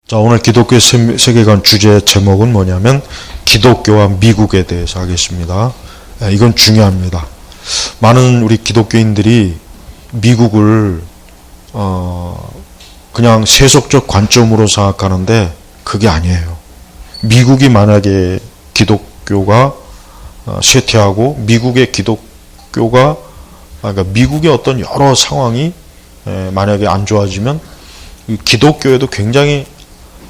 자, 오늘 기독교 세계관 주제 제목은 뭐냐면 기독교와 미국에 대해서 하겠습니다. 이건 중요합니다. 많은 우리 기독교인들이 미국을 그냥 세속적 관점으로 생각하는데 그게 아니에요. 미국이 만약에 기독교가 쇠퇴하고 미국의 기독교가 그러니까 미국의 어떤 여러 상황이 만약에 안 좋아지면 기독교에도 굉장히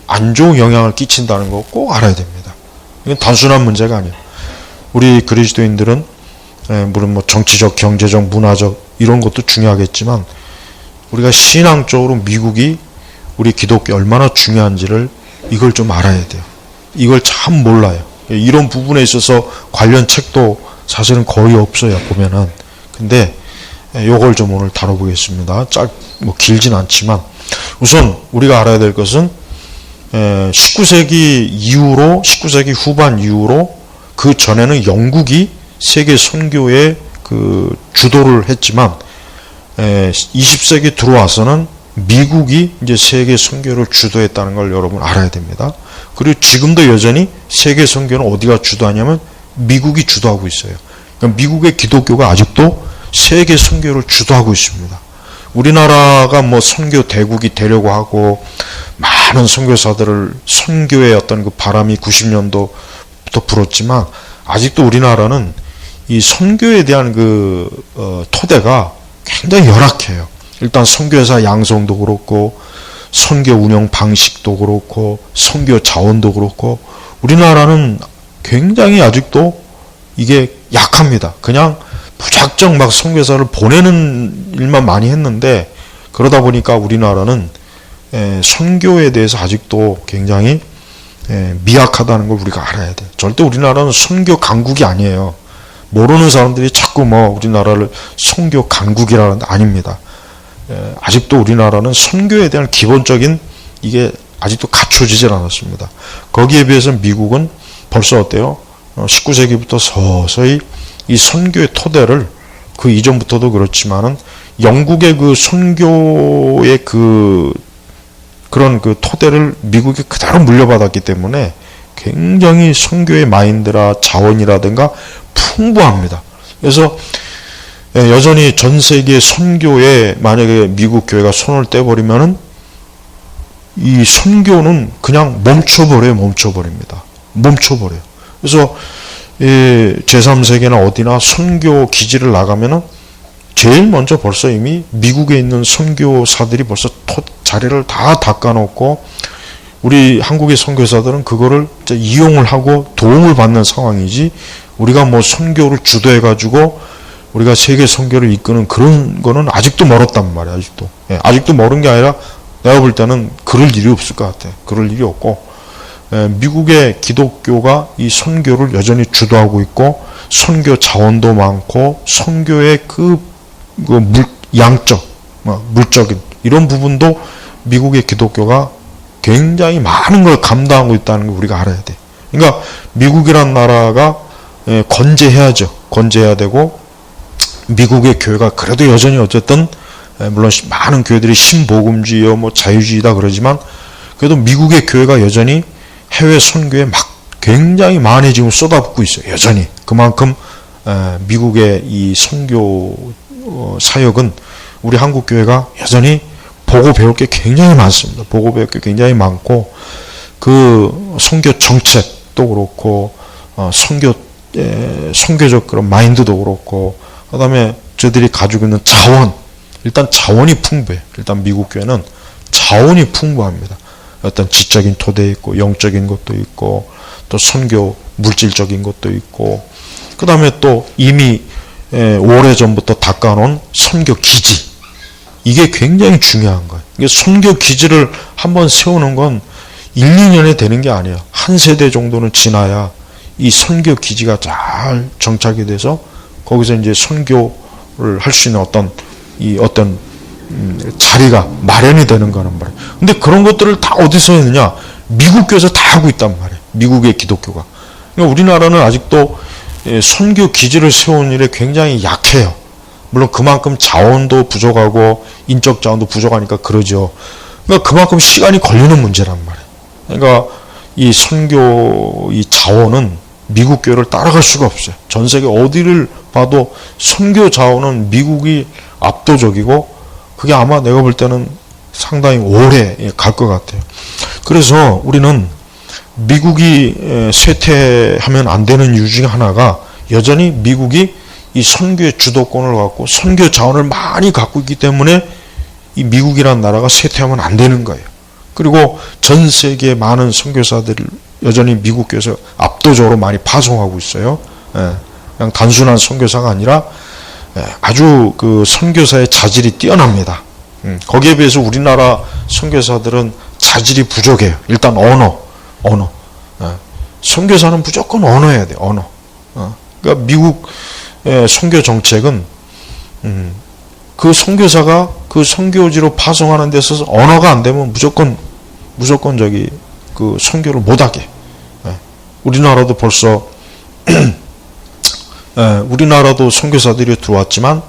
안 좋은 영향을 끼친다는 거 꼭 알아야 됩니다. 이건 단순한 문제가 아니에요. 우리 그리스도인들은 물론 뭐 정치적, 경제적, 문화적 이런 것도 중요하겠지만 우리가 신앙적으로 미국이 우리 기독교 얼마나 중요한지를 이걸 좀 알아야 돼요. 이걸 참 몰라요. 이런 부분에 있어서 관련 책도 사실은 거의 없어요. 보면은. 근데 요걸 좀 오늘 다뤄보겠습니다. 뭐 길진 않지만 우선 우리가 알아야 될 것은 19세기 이후로 19세기 후반 이후로 그 전에는 영국이 세계 선교에 그 주도를 했지만 20세기 들어와서는 미국이 이제 세계 선교를 주도했다는 걸 여러분 알아야 됩니다. 그리고 지금도 여전히 세계 선교는 어디가 주도하냐면 미국이 주도하고 있어요. 그러니까 미국의 기독교가 아직도 세계 선교를 주도하고 있습니다. 우리나라가 뭐 선교 대국이 되려고 하고 많은 선교사들을 선교의 어떤 그 바람이 90년도부터 불었지만 아직도 우리나라는 이 선교에 대한 그 토대가 굉장히 열악해요. 일단 선교사 양성도 그렇고 선교 운영 방식도 그렇고 선교 자원도 그렇고 우리나라는 굉장히 아직도 이게 약합니다. 그냥 무작정 막 선교사를 보내는 일만 많이 했는데 그러다 보니까 우리나라는 선교에 대해서 아직도 굉장히 미약하다는 걸 우리가 알아야 돼요. 절대 우리나라는 선교 강국이 아니에요. 모르는 사람들이 자꾸 뭐 우리나라를 선교 강국이라는 데 아닙니다. 아직도 우리나라는 선교에 대한 기본적인 이게 아직도 갖춰지질 않았습니다. 거기에 비해서 미국은 벌써 어때요? 19세기부터 서서히 이 선교의 토대를 그 이전부터도 그렇지만은 영국의 그 선교의 그런 그 토대를 미국이 그대로 물려받았기 때문에 굉장히 선교의 마인드라 자원이라든가 풍부합니다. 그래서 여전히 전 세계 선교에 만약에 미국 교회가 손을 떼버리면은 이 선교는 그냥 멈춰버립니다. 멈춰버려요. 그래서 제3세계나 어디나 선교 기지를 나가면은 제일 먼저 벌써 이미 미국에 있는 선교사들이 벌써 자리를 다 닦아놓고 우리 한국의 선교사들은 그거를 이용을 하고 도움을 받는 상황이지 우리가 뭐 선교를 주도해가지고 우리가 세계 선교를 이끄는 그런 거는 아직도 멀었단 말이야. 아직도 멀은 게 아니라 내가 볼 때는 그럴 일이 없을 것 같아. 그럴 일이 없고 미국의 기독교가 이 선교를 여전히 주도하고 있고 선교 자원도 많고 선교의 양적, 물적인 이런 부분도 미국의 기독교가 굉장히 많은 걸 감당하고 있다는 걸 우리가 알아야 돼. 그러니까 미국이란 나라가 건재해야죠. 건재해야 되고 미국의 교회가 그래도 여전히 어쨌든 물론 많은 교회들이 신복음주의요, 뭐 자유주의다 그러지만 그래도 미국의 교회가 여전히 해외 선교에 막 굉장히 많이 지금 쏟아붓고 있어요. 여전히. 그만큼 미국의 이 선교 사역은 우리 한국 교회가 여전히 보고 배울 게 굉장히 많습니다. 보고 배울 게 굉장히 많고 그 선교 정책도 그렇고 선교적 그런 마인드도 그렇고 그다음에 저들이 가지고 있는 자원 일단 자원이 풍부해요. 일단 미국 교회는 자원이 풍부합니다. 어떤 지적인 토대 있고 영적인 것도 있고 또 선교 물질적인 것도 있고 그 다음에 또 이미 오래전부터 닦아놓은 선교 기지 이게 굉장히 중요한 거예요. 이게 선교 기지를 한번 세우는 건 1, 2년에 되는 게 아니에요. 한 세대 정도는 지나야 이 선교 기지가 잘 정착이 돼서 거기서 이제 선교를 할 수 있는 어떤 자리가 마련이 되는 거란 말이에요. 근데 그런 것들을 다 어디서 했느냐? 미국 교회에서 다 하고 있단 말이에요. 미국의 기독교가. 그러니까 우리나라는 아직도 선교 기지를 세우는 일에 굉장히 약해요. 물론 그만큼 자원도 부족하고 인적 자원도 부족하니까 그러죠. 그러니까 그만큼 시간이 걸리는 문제란 말이에요. 그러니까 이 선교 이 자원은 미국 교회를 따라갈 수가 없어요. 전 세계 어디를 봐도 선교 자원은 미국이 압도적이고 그게 아마 내가 볼 때는 상당히 오래 갈 것 같아요. 그래서 우리는 미국이 쇠퇴하면 안 되는 이유 중에 하나가 여전히 미국이 이 선교의 주도권을 갖고 선교 자원을 많이 갖고 있기 때문에 이 미국이라는 나라가 쇠퇴하면 안 되는 거예요. 그리고 전 세계 많은 선교사들을 여전히 미국 교회에서 압도적으로 많이 파송하고 있어요. 그냥 단순한 선교사가 아니라 아주 그 선교사의 자질이 뛰어납니다. 거기에 비해서 우리나라 선교사들은 자질이 부족해요. 일단 언어. 선교사는 무조건 언어해야 돼요. 언어. 그러니까 미국 선교 정책은 그 선교사가 그 선교지로 파송하는 데 있어서 언어가 안 되면 무조건 저기 그 선교를 못하게. 우리나라도 벌써 우리나라도 선교사들이 들어왔지만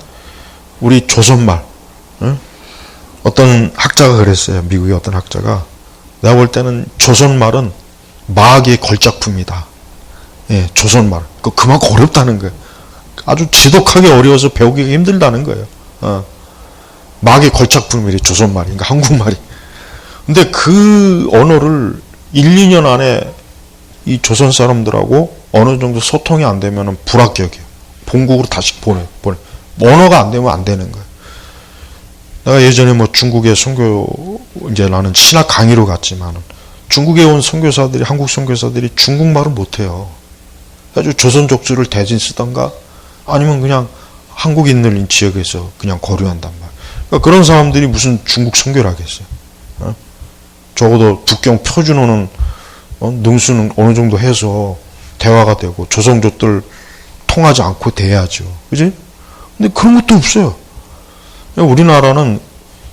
우리 조선말 어떤 학자가 그랬어요. 미국의 어떤 학자가 내가 볼 때는 조선말은 마귀의 걸작품이다. 조선말 그만큼 어렵다는 거예요. 아주 지독하게 어려워서 배우기가 힘들다는 거예요. 마귀의 걸작품이래 조선말이, 그러니까 한국말이. 근데 그 언어를 1, 2년 안에 이 조선 사람들하고 어느 정도 소통이 안 되면 불합격이에요. 본국으로 다시 보내. 언어가 안 되면 안 되는 거예요. 내가 예전에 뭐 중국에 선교, 이제 나는 신학 강의로 갔지만, 중국에 온 선교사들이, 한국 선교사들이 중국말을 못해요. 아주 조선족주를 대신 쓰던가, 아니면 그냥 한국인들 지역에서 그냥 거류한단 말이에요. 그러니까 그런 사람들이 무슨 중국 선교를 하겠어요. 적어도 북경 표준어는 능수는 어느 정도 해서 대화가 되고 조선족들 통하지 않고 돼야죠. 그지? 근데 그런 것도 없어요. 우리나라는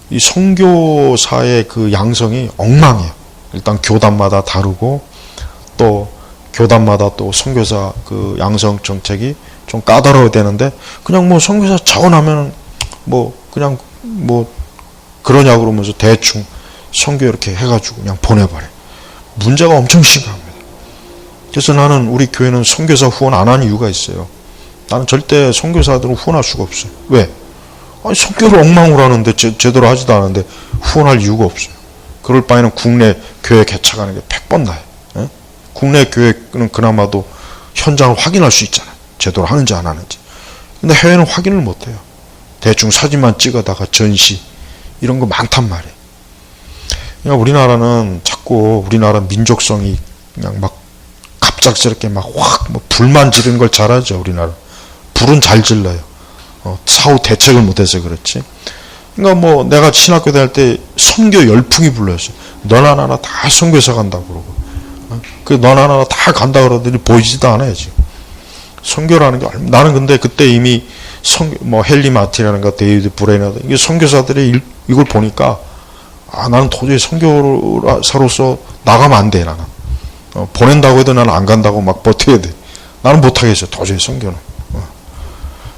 이 선교사의 그 양성이 엉망이에요. 일단 교단마다 다르고 또 교단마다 또 선교사 그 양성 정책이 좀 까다로워야 되는데 그냥 뭐 선교사 자원하면 뭐 그냥 뭐 그러냐 그러면서 대충 선교 이렇게 해가지고 그냥 보내버려. 문제가 엄청 심각합니다. 그래서 나는 우리 교회는 선교사 후원 안 하는 이유가 있어요. 나는 절대 선교사들은 후원할 수가 없어요. 왜? 아니 선교를 엉망으로 하는데 제대로 하지도 않았는데 후원할 이유가 없어요. 그럴 바에는 국내 교회 개척하는 게 100번 나아요. 국내 교회는 그나마도 현장을 확인할 수 있잖아요. 제대로 하는지 안 하는지. 근데 해외는 확인을 못해요. 대충 사진만 찍어다가 전시 이런 거 많단 말이에요. 그러니까 우리나라는 자꾸 우리나라 민족성이 그냥 막 갑작스럽게 막 확 뭐 불만 지르는 걸 잘하죠. 우리나라 불은 잘 질러요. 사후 대책을 못해서 그렇지. 그러니까 뭐 내가 신학교 다닐 때 선교 열풍이 불렀어요. 너나 나나 다 선교사 간다고 그러고 그 너나 나나 다 간다 그러더니 보이지도 않아요 지금. 선교라는 게 나는 근데 그때 이미 뭐 헨리 마틴이라든가 데이비드 브레이너도 이게 선교사들이 이걸 보니까 나는 도저히 선교사로서 나가면 안 돼. 나는 보낸다고 해도 나는 안 간다고 막 버텨야 돼. 나는 못하겠어 도저히 선교는.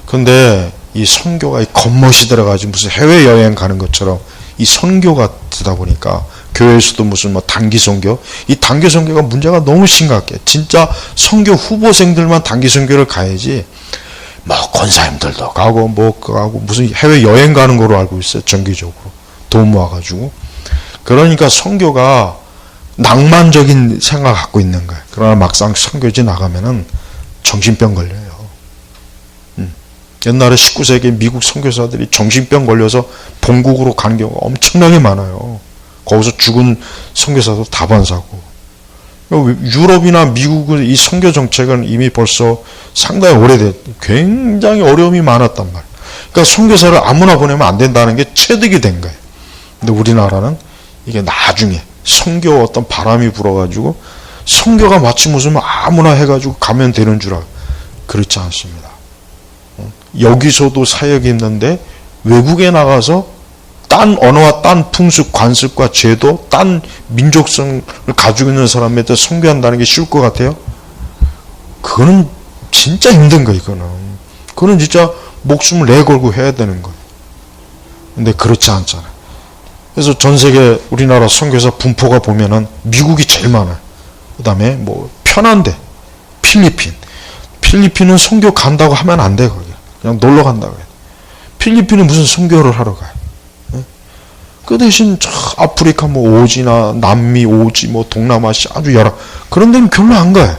근데 이 선교가 이 겉멋이 들어가지고 무슨 해외여행 가는 것처럼 이 선교가 되다 보니까 교회에서도 무슨 뭐 단기 선교, 이 단기 선교가 문제가 너무 심각해. 진짜 선교 후보생들만 단기 선교를 가야지. 뭐 권사님들도 가고 뭐 가고 무슨 해외 여행 가는 거로 알고 있어요. 정기적으로 돈 모아가지고. 그러니까 선교가 낭만적인 생각 갖고 있는 거예요. 그러나 막상 선교지 나가면은 정신병 걸려요. 옛날에 19세기 미국 선교사들이 정신병 걸려서 본국으로 가는 경우가 엄청나게 많아요. 거기서 죽은 선교사도 다반사고. 유럽이나 미국은 이 선교 정책은 이미 벌써 상당히 오래됐, 굉장히 어려움이 많았단 말이에요. 그러니까 선교사를 아무나 보내면 안 된다는 게 체득이 된 거예요. 근데 우리나라는 이게 나중에 선교 어떤 바람이 불어가지고 선교가 마치 무슨 아무나 해가지고 가면 되는 줄 알아요. 그렇지 않습니다. 여기서도 사역이 있는데 외국에 나가서 딴 언어와 딴 풍습, 관습과 제도, 딴 민족성을 가지고 있는 사람한테 선교한다는 게 쉬울 것 같아요? 그거는 진짜 힘든 거예요, 이거는. 그거는 진짜 목숨을 내걸고 해야 되는 거예요. 근데 그렇지 않잖아요. 그래서 전 세계 우리나라 선교사 분포가 보면은 미국이 제일 많아요. 그 다음에 뭐 편한데 필리핀은 선교 간다고 하면 안 돼. 거기 그냥 놀러 간다고 해요. 필리핀은 무슨 선교를 하러 가요. 그 대신 저 아프리카 뭐 오지나 남미 오지 뭐 동남아시아 아주 여러 그런 데는 별로 안 가요.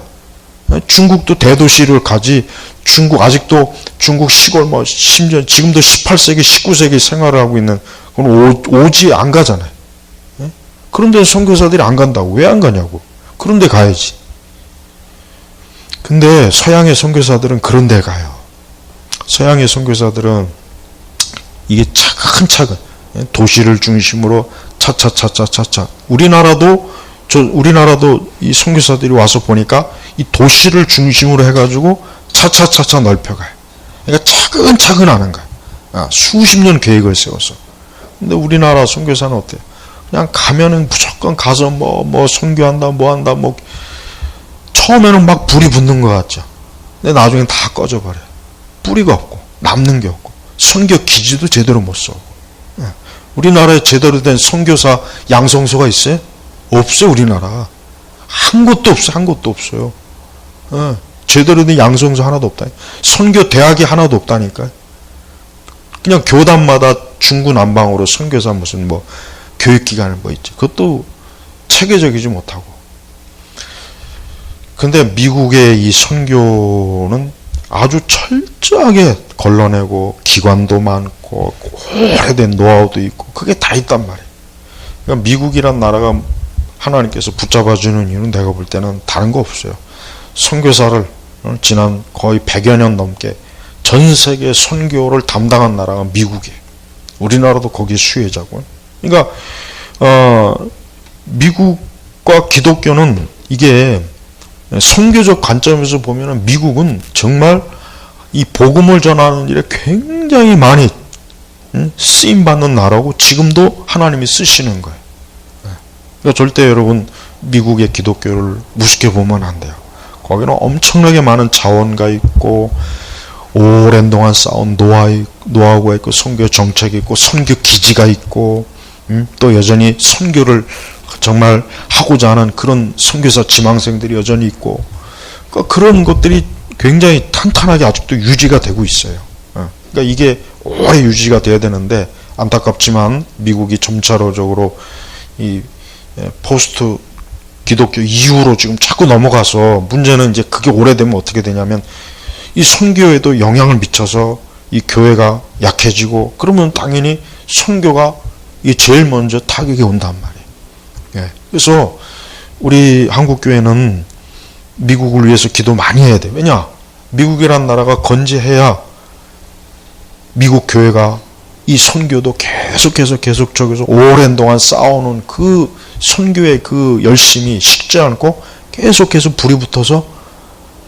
중국도 대도시를 가지. 중국 아직도 중국 시골 뭐 심지어 지금도 18세기 19세기 생활을 하고 있는 그건 오지 안 가잖아요. 그런데 선교사들이 안 간다고. 왜 안 가냐고. 그런데 가야지. 근데 서양의 선교사들은 그런 데 가요. 서양의 선교사들은 이게 차근차근 도시를 중심으로 차차차차차차. 우리나라도 이 선교사들이 와서 보니까 이 도시를 중심으로 해가지고 차차차차 넓혀가요. 그러니까 차근차근 하는 거야. 수십 년 계획을 세워서. 근데 우리나라 선교사는 어때요? 그냥 가면은 무조건 가서 뭐 선교한다, 뭐 한다, 뭐 처음에는 막 불이 붙는 것 같죠. 근데 나중엔 다 꺼져버려요. 뿌리가 없고 남는 게 없고 선교 기지도 제대로 못 써. 우리나라에 제대로 된 선교사 양성소가 있어요? 없어요. 우리나라 한 곳도 없어요. 한 곳도 없어요. 제대로 된 양성소 하나도 없다. 선교 대학이 하나도 없다니까요. 그냥 교단마다 중구난방으로 선교사 무슨 뭐 교육기관을 뭐 있지. 그것도 체계적이지 못하고. 근데 미국의 이 선교는 아주 철저하게 걸러내고 기관도 많고 오래된 노하우도 있고 그게 다 있단 말이에요. 그러니까 미국이란 나라가 하나님께서 붙잡아주는 이유는 내가 볼 때는 다른 거 없어요. 선교사를 지난 거의 100여 년 넘게 전 세계 선교를 담당한 나라가 미국이에요. 우리나라도 거기에 수혜자고. 그러니까 미국과 기독교는 이게 선교적 관점에서 보면은 미국은 정말 이 복음을 전하는 일에 굉장히 많이 쓰임 받는 나라고 지금도 하나님이 쓰시는 거예요. 그러니까 절대 여러분 미국의 기독교를 우습게 보면 안 돼요. 거기는 엄청나게 많은 자원가 있고 오랜 동안 쌓은 노하우가 있고 선교 정책이 있고 선교 기지가 있고 또 여전히 선교를 정말 하고자 하는 그런 선교사 지망생들이 여전히 있고 그러니까 그런 것들이 굉장히 탄탄하게 아직도 유지가 되고 있어요. 그러니까 이게 오래 유지가 돼야 되는데 안타깝지만 미국이 점차적으로 이 포스트 기독교 이후로 지금 자꾸 넘어가서 문제는 이제 그게 오래되면 어떻게 되냐면 이 선교에도 영향을 미쳐서 이 교회가 약해지고 그러면 당연히 선교가 이 제일 먼저 타격이 온단 말이에요. 그래서 우리 한국교회는 미국을 위해서 기도 많이 해야 돼요. 왜냐? 미국이란 나라가 건재해야 미국 교회가 이 선교도 계속해서 저기서 오랜 동안 쌓아오는 그 선교의 그 열심이 식지 않고 계속해서 불이 붙어서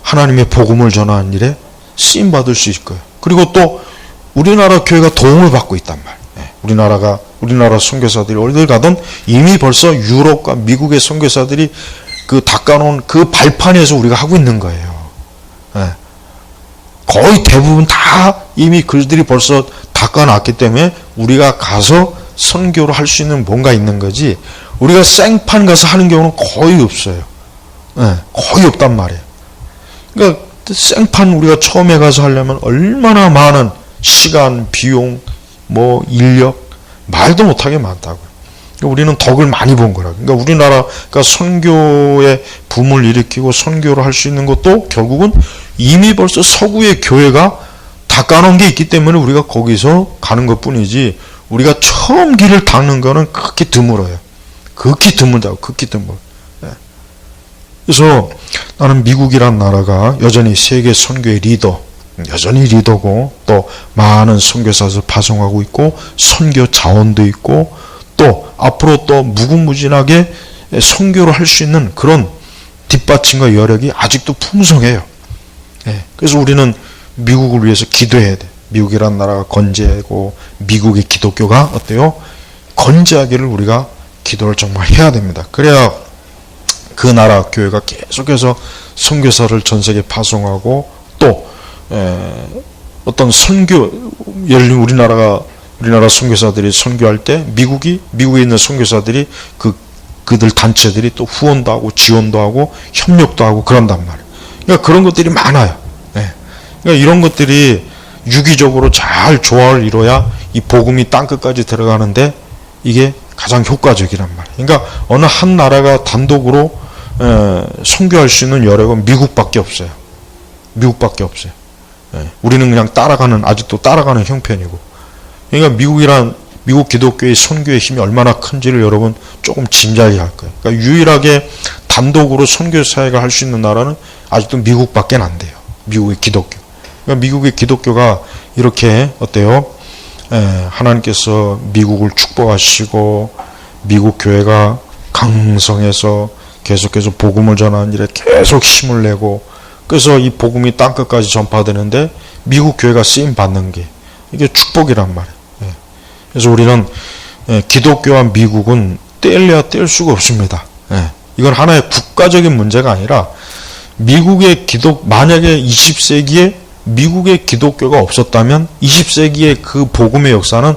하나님의 복음을 전하는 일에 쓰임받을 수 있을 거예요. 그리고 또 우리나라 교회가 도움을 받고 있단 말이에요. 우리나라 선교사들이 어디를 가든 이미 벌써 유럽과 미국의 선교사들이 그 닦아놓은 그 발판에서 우리가 하고 있는 거예요. 거의 대부분 다 이미 그들이 벌써 닦아놨기 때문에 우리가 가서 선교를 할 수 있는 뭔가 있는 거지 우리가 생판 가서 하는 경우는 거의 없어요. 거의 없단 말이에요. 그러니까 생판 우리가 처음에 가서 하려면 얼마나 많은 시간, 비용, 뭐 인력 말도 못하게 많다고요. 우리는 덕을 많이 본 거라. 그러니까 우리나라가 선교의 붐을 일으키고 선교를 할 수 있는 것도 결국은 이미 벌써 서구의 교회가 닦아놓은 게 있기 때문에 우리가 거기서 가는 것뿐이지 우리가 처음 길을 닦는 거는 극히 드물어요. 극히 드물다고. 극히 드물. 그래서 나는 미국이란 나라가 여전히 세계 선교의 여전히 리더고 또 많은 선교사를 파송하고 있고 선교 자원도 있고 또 앞으로 또 무궁무진하게 선교를 할 수 있는 그런 뒷받침과 여력이 아직도 풍성해요. 그래서 우리는 미국을 위해서 기도해야 돼. 미국이란 나라가 건재하고 미국의 기독교가 어때요? 건재하기를 우리가 기도를 정말 해야 됩니다. 그래야 그 나라 교회가 계속해서 선교사를 전 세계에 파송하고 또 어떤 선교, 예를 들면 우리나라가 우리나라 선교사들이 선교할 때 미국에 있는 선교사들이 그들 단체들이 또 후원도 하고 지원도 하고 협력도 하고 그런단 말이에요. 그러니까 그런 것들이 많아요. 네. 그러니까 이런 것들이 유기적으로 잘 조화를 이뤄야 이 복음이 땅끝까지 들어가는데 이게 가장 효과적이란 말이에요. 그러니까 어느 한 나라가 단독으로 선교할 수 있는 여력은 미국밖에 없어요. 미국밖에 없어요. 우리는 그냥 아직도 따라가는 형편이고. 그러니까 미국 기독교의 선교의 힘이 얼마나 큰지를 여러분 조금 짐작이 할 거예요. 그러니까 유일하게 단독으로 선교 사역을 할 수 있는 나라는 아직도 미국밖에 안 돼요. 미국의 기독교. 그러니까 미국의 기독교가 이렇게 어때요? 하나님께서 미국을 축복하시고 미국 교회가 강성해서 계속해서 복음을 전하는 일에 계속 힘을 내고 그래서 이 복음이 땅끝까지 전파되는데 미국 교회가 쓰임 받는 게 이게 축복이란 말이에요. 그래서 우리는 기독교와 미국은 떼려야 뗄 수가 없습니다. 이건 하나의 국가적인 문제가 아니라 만약에 20세기에 미국의 기독교가 없었다면 20세기의 그 복음의 역사는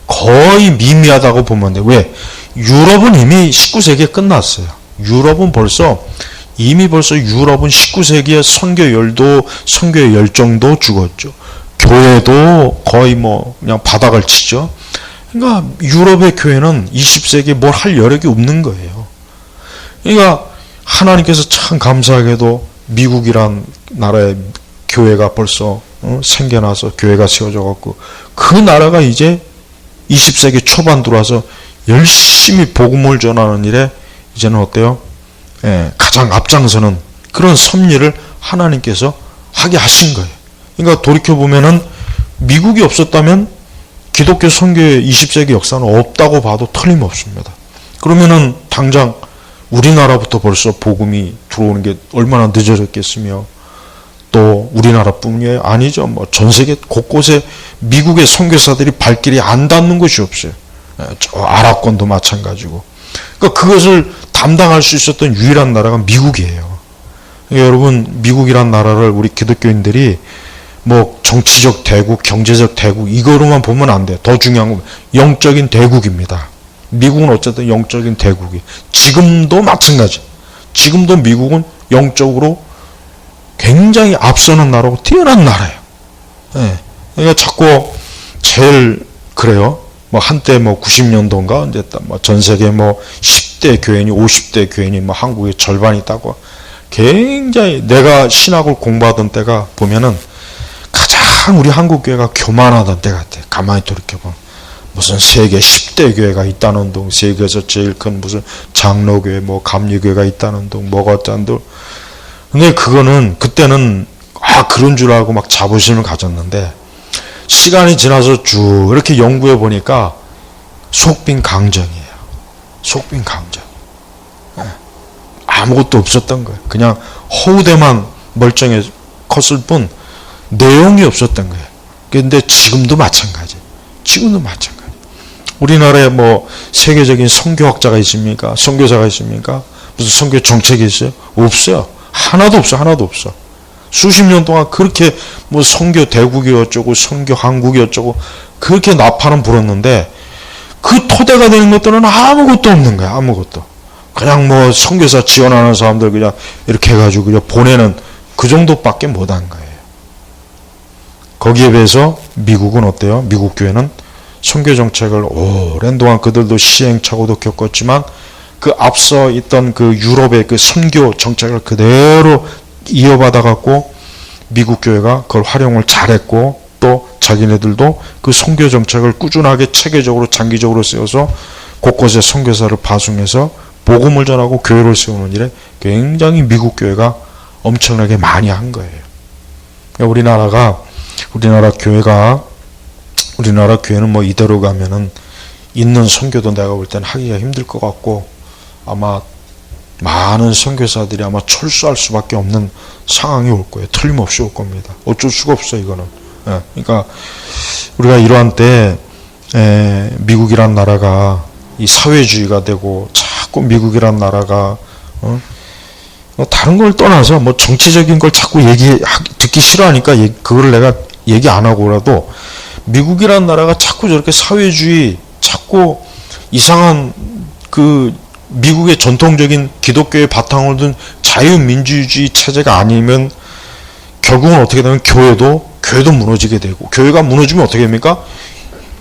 거의 미미하다고 보면 돼요. 왜? 유럽은 이미 19세기에 끝났어요. 유럽은 유럽은 19세기에 선교의 열정도 죽었죠. 교회도 거의 그냥 바닥을 치죠. 그러니까 유럽의 교회는 20세기에 뭘 할 여력이 없는 거예요. 그러니까 하나님께서 참 감사하게도 미국이란 나라의 교회가 벌써 생겨나서 교회가 세워져 갖고 그 나라가 이제 20세기 초반 들어와서 열심히 복음을 전하는 일에 이제는 어때요? 가장 앞장서는 그런 섭리를 하나님께서 하게 하신 거예요. 그러니까 돌이켜보면은 미국이 없었다면 기독교 선교의 20세기 역사는 없다고 봐도 틀림없습니다. 그러면은 당장 우리나라부터 벌써 복음이 들어오는 게 얼마나 늦어졌겠으며 또 우리나라뿐이 아니죠. 전 세계 곳곳에 미국의 선교사들이 발길이 안 닿는 곳이 없어요. 저 아랍권도 마찬가지고. 그러니까 그것을 담당할 수 있었던 유일한 나라가 미국이에요. 그러니까 여러분 미국이란 나라를 우리 기독교인들이 정치적 대국, 경제적 대국 이거로만 보면 안 돼요. 더 중요한 건 영적인 대국입니다. 미국은 어쨌든 영적인 대국이. 지금도 마찬가지. 지금도 미국은 영적으로 굉장히 앞서는 나라고 뛰어난 나라예요. 그러니까 자꾸 제일 그래요. 한때 90년도인가 이제 전 세계 10대 교인이 50대 교인이 한국의 절반이 있다고 굉장히 내가 신학을 공부하던 때가 보면은 가장 우리 한국 교회가 교만하던 때 같아. 가만히 돌이켜보면 무슨 세계 10대 교회가 있다는 둥, 세계에서 제일 큰 무슨 장로교회, 감리교회가 있다는 둥, 뭐가 있다는 둥. 근데 그때는 그런 줄 알고 자부심을 가졌는데 시간이 지나서 쭉 이렇게 연구해 보니까 속빈 강정이에요. 속빈 강정. 아무것도 없었던 거예요. 그냥 허우대만 멀쩡해 컸을 뿐 내용이 없었던 거예요. 그런데 지금도 마찬가지. 우리나라에 세계적인 선교학자가 있습니까? 선교사가 있습니까? 무슨 선교 정책이 있어요? 없어요. 하나도 없어. 수십 년 동안 그렇게 선교 대국이 어쩌고 선교 한국이 어쩌고 그렇게 나팔은 불었는데 그 토대가 되는 것들은 아무것도 없는 거야. 아무것도. 그냥 선교사 지원하는 사람들 그냥 이렇게 해가지고 그냥 보내는 그 정도밖에 못한 거예요. 거기에 비해서 미국은 어때요? 미국 교회는 선교 정책을 오랜 동안 그들도 시행착오도 겪었지만 그 앞서 있던 그 유럽의 그 선교 정책을 그대로 이어받아 갖고 미국 교회가 그걸 활용을 잘했고 또 자기네들도 그 선교 정책을 꾸준하게 체계적으로 장기적으로 세워서 곳곳에 선교사를 파송해서 복음을 전하고 교회를 세우는 일에 굉장히 미국 교회가 엄청나게 많이 한 거예요. 우리나라 교회는 이대로 가면은 있는 선교도 내가 볼 때는 하기가 힘들 것 같고 아마 많은 선교사들이 아마 철수할 수밖에 없는 상황이 올 거예요. 틀림없이 올 겁니다. 어쩔 수가 없어요, 이거는. 그러니까 우리가 이러한 때 미국이란 나라가 이 사회주의가 되고 자꾸 미국이란 나라가 다른 걸 떠나서 정치적인 걸 자꾸 듣기 싫어하니까 그거를 내가 얘기 안 하고라도 미국이라는 나라가 자꾸 저렇게 사회주의, 자꾸 이상한 그 미국의 전통적인 기독교의 바탕을 둔 자유민주주의 체제가 아니면 결국은 어떻게 되면 교회도 무너지게 되고, 교회가 무너지면 어떻게 됩니까?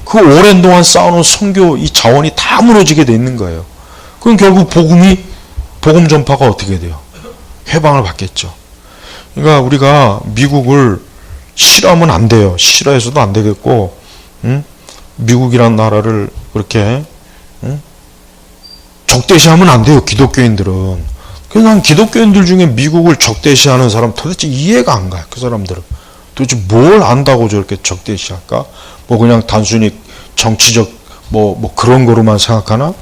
그 오랜 동안 쌓아놓은 선교 이 자원이 다 무너지게 돼 있는 거예요. 그럼 결국 복음 전파가 어떻게 돼요? 해방을 받겠죠. 그러니까 우리가 미국을 싫어하면 안 돼요. 싫어해서도 안 되겠고, 미국이란 나라를 그렇게 적대시하면 안 돼요. 기독교인들은. 그래서 난 기독교인들 중에 미국을 적대시하는 사람 도대체 이해가 안 가요. 그 사람들은. 도대체 뭘 안다고 저렇게 적대시할까? 뭐 그냥 단순히 정치적 뭐 그런 거로만 생각하나?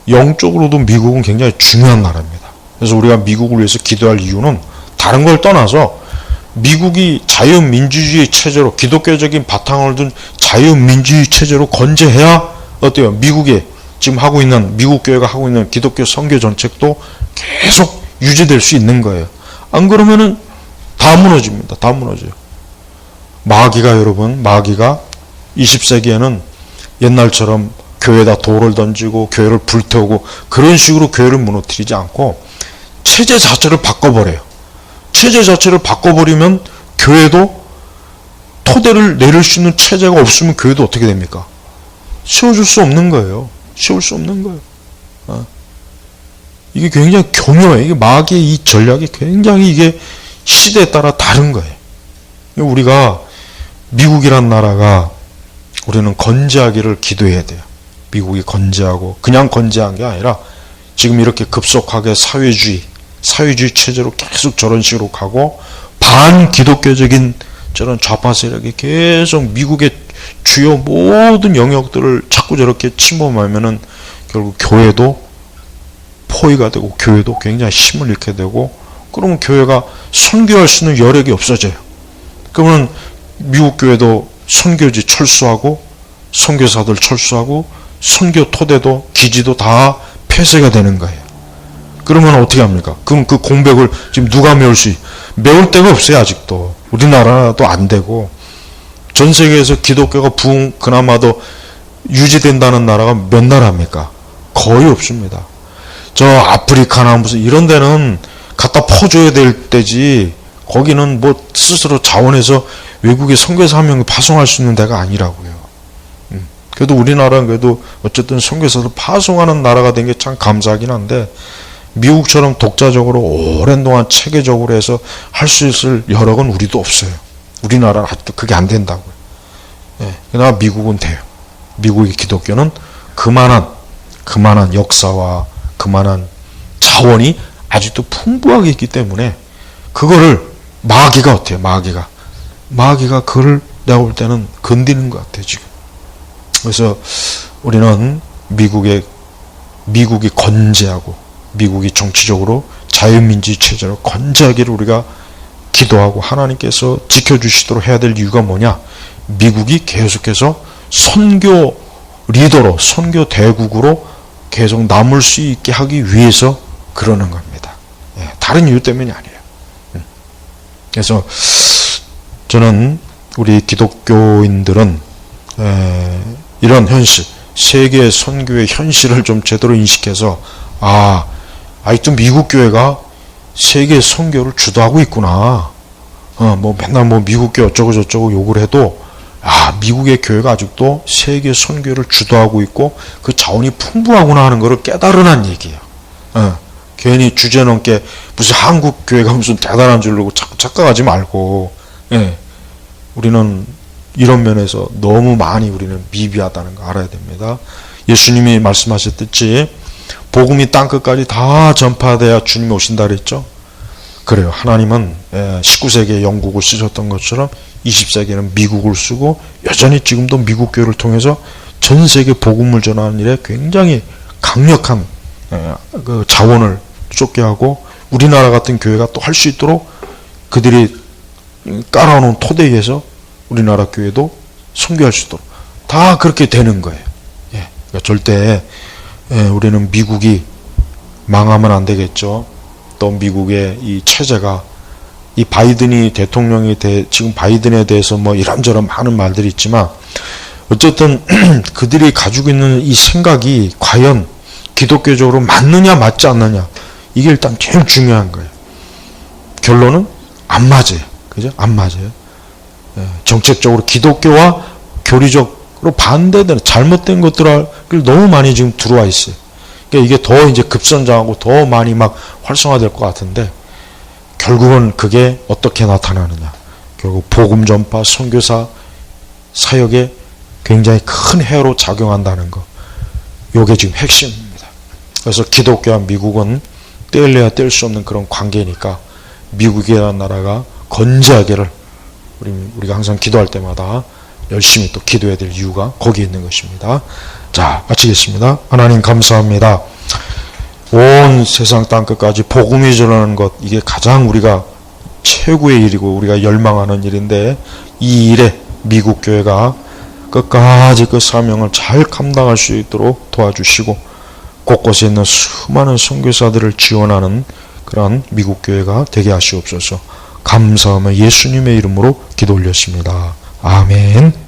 영적으로도 미국은 굉장히 중요한 나라입니다. 그래서 우리가 미국을 위해서 기도할 이유는 다른 걸 떠나서 미국이 자유민주주의 체제로, 기독교적인 바탕을 둔 자유민주주의 체제로 건재해야 어때요? 미국에 지금 하고 있는, 미국 교회가 하고 있는 기독교 선교 정책도 계속 유지될 수 있는 거예요. 안 그러면은 다 무너집니다. 다 무너져요. 마귀가 20세기에는 옛날처럼 교회에다 돌을 던지고 교회를 불태우고 그런 식으로 교회를 무너뜨리지 않고 체제 자체를 바꿔버려요. 체제 자체를 바꿔버리면 교회도 토대를 내릴 수 있는 체제가 없으면 교회도 어떻게 됩니까? 세워줄 수 없는 거예요. 세울 수 없는 거예요. 이게 굉장히 교묘해요. 이게 마귀의 이 전략이 굉장히 이게 시대에 따라 다른 거예요. 우리가 미국이란 나라가 우리는 건재하기를 기도해야 돼요. 미국이 건재하고 그냥 건재한 게 아니라 지금 이렇게 급속하게 사회주의 체제로 계속 저런 식으로 가고 반기독교적인 저런 좌파 세력이 계속 미국의 주요 모든 영역들을 자꾸 저렇게 침범하면은 결국 교회도 포위가 되고 교회도 굉장히 힘을 잃게 되고 그러면 교회가 선교할 수 있는 여력이 없어져요. 그러면 미국 교회도 선교지 철수하고 선교사들 철수하고 선교 토대도 기지도 다 폐쇄가 되는 거예요. 그러면 어떻게 합니까? 그럼 그 공백을 지금 누가 메울 데가 없어요. 아직도 우리나라도 안 되고 전 세계에서 기독교가 그나마도 유지된다는 나라가 몇 나라입니까? 거의 없습니다. 저 아프리카나 무슨 이런 데는 갖다 퍼줘야 될 때지 거기는 뭐 스스로 자원해서 외국에 선교사 한 명 파송할 수 있는 데가 아니라고요. 그래도 우리나라는 그래도 어쨌든 선교사를 파송하는 나라가 된 게 참 감사하긴 한데 미국처럼 독자적으로 오랜 동안 체계적으로 해서 할 수 있을 여력은 우리도 없어요. 우리나라는 아직도 그게 안 된다고요. 그러나 미국은 돼요. 미국의 기독교는 그만한 역사와 그만한 자원이 아직도 풍부하게 있기 때문에 그거를 마귀가 어때요? 마귀가 그걸 내가 볼 때는 건드리는 것 같아요. 지금. 그래서 우리는 미국이 건재하고 미국이 정치적으로 자유민주주의 체제로 건재하기를 우리가 기도하고 하나님께서 지켜주시도록 해야 될 이유가 뭐냐? 미국이 계속해서 선교 리더로, 선교 대국으로 계속 남을 수 있게 하기 위해서 그러는 겁니다. 다른 이유 때문이 아니에요. 그래서 저는 우리 기독교인들은 이런 현실, 세계 선교의 현실을 좀 제대로 인식해서 아직도 미국 교회가 세계 선교를 주도하고 있구나. 맨날 미국 교회 어쩌고 저쩌고 욕을 해도 미국의 교회가 아직도 세계 선교를 주도하고 있고 그 자원이 풍부하구나 하는 것을 깨달으란 얘기예요. 괜히 주제넘게 무슨 한국 교회가 무슨 대단한 줄로 자꾸 착각하지 말고 우리는 이런 면에서 너무 많이 우리는 미비하다는 거 알아야 됩니다. 예수님이 말씀하셨듯이 복음이 땅끝까지 다 전파돼야 주님이 오신다 그랬죠. 그래요. 하나님은 19세기에 영국을 쓰셨던 것처럼 20세기에는 미국을 쓰고 여전히 지금도 미국 교회를 통해서 전 세계 복음을 전하는 일에 굉장히 강력한 그 자원을 쏟게 하고 우리나라 같은 교회가 또 할 수 있도록 그들이 깔아놓은 토대 위에서 우리나라 교회도 선교할 수 있도록 다 그렇게 되는 거예요. 그러니까 절대 우리는 미국이 망하면 안 되겠죠. 또 미국의 이 체제가 이 바이든이 대통령이 지금 바이든에 대해서 뭐 이런저런 많은 말들이 있지만 어쨌든 그들이 가지고 있는 이 생각이 과연 기독교적으로 맞느냐 맞지 않느냐, 이게 일단 제일 중요한 거예요. 결론은 안 맞아요. 그죠? 안 맞아요. 정책적으로 기독교와 교리적으로 반대되는 잘못된 것들을 너무 많이 지금 들어와 있어요. 그러니까 이게 더 이제 급선장하고 더 많이 막 활성화될 것 같은데, 결국은 그게 어떻게 나타나느냐. 결국 복음 전파, 선교사 사역에 굉장히 큰 해로 작용한다는 거. 요게 지금 핵심입니다. 그래서 기독교와 미국은 떼려야 뗄 수 없는 그런 관계니까 미국이라는 나라가 건재하기를 우리가 항상 기도할 때마다 열심히 또 기도해야 될 이유가 거기에 있는 것입니다. 자, 마치겠습니다. 하나님 감사합니다. 온 세상 땅끝까지 복음이 전하는 것, 이게 가장 우리가 최고의 일이고 우리가 열망하는 일인데, 이 일에 미국 교회가 끝까지 그 사명을 잘 감당할 수 있도록 도와주시고, 곳곳에 있는 수많은 선교사들을 지원하는 그런 미국 교회가 되게 하시옵소서. 감사하며 예수님의 이름으로 기도 올렸습니다. 아멘.